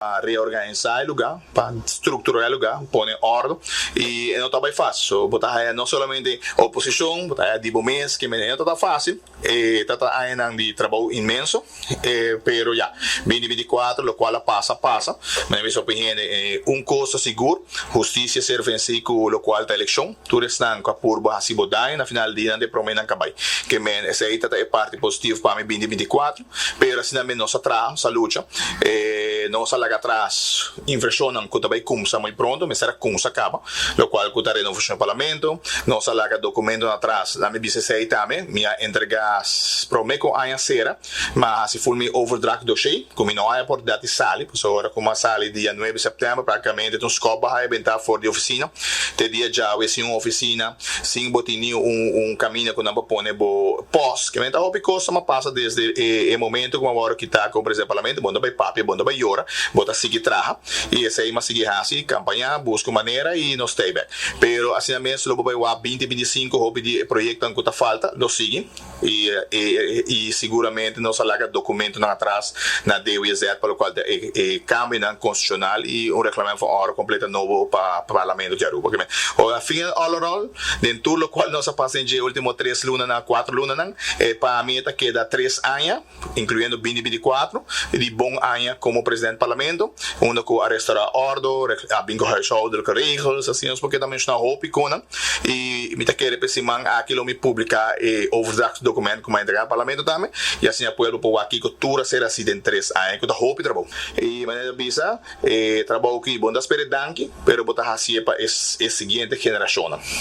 para reorganizar o lugar, para estruturar o lugar, pôr em ordem, e não está bem fácil. So, botar não somente oposição, botar de bom mês, que não está fácil, está aí de trabalho imenso, pero já, 2024, o qual passa, mas minha opinião é custo seguro, justiça serve com o qual está a eleição, tudo está com a curva assim bodai, na final do dia, de prometem acabar. Que essa aí é parte positiva para mim 2024, pero assim também nossa trabalho, essa luta, nossa lá atrás, inversão não que também começa muito pronto, mas será que acaba, o qual que terá renovação do parlamento, nossa lá documento atrás, na minha BCC também, minha entrega prometo a cera, mas se for me overdraft dossiê, como não há por data sali, por agora como a sali dia 9 de setembro, praticamente então scopa vai inventar fora de oficina, te dia já vai ser uma oficina, sem botinho caminho que não pode pôr pós, que me está hobby coisa, mas passa desde o momento como agora que está com o presidente do parlamento, bom vai papi, bom vai llora, bota seguir traja, e esse aí mas seguir assim, campanha, busca maneira e não stay back. Pero assim também se lo vai 2025 hobby de projeto que tá falta, lo sigue e seguramente não se larga documento na atrás na DWZ para o qual cambio na constitucional e reclamamento for hora completa novo para o parlamento de Aruba. O fim all dentro do qual nós passamos de último 3 lunas na 4 lunas para a meta queda 3 anos, incluindo 2024 de bom ano como presidente do parlamento, onde que restaurar ordem, a bingo show de regras, assim, porque também está hope com e me tá querendo pessimar aquilo me publicar overdraft documento como entregar ao parlamento também e assim apoio para aqui que tudo será assim em 3 anos que tá hope trabalho e maneira bisa trabalho que bom das pere danke pero botar assim para a seguinte geração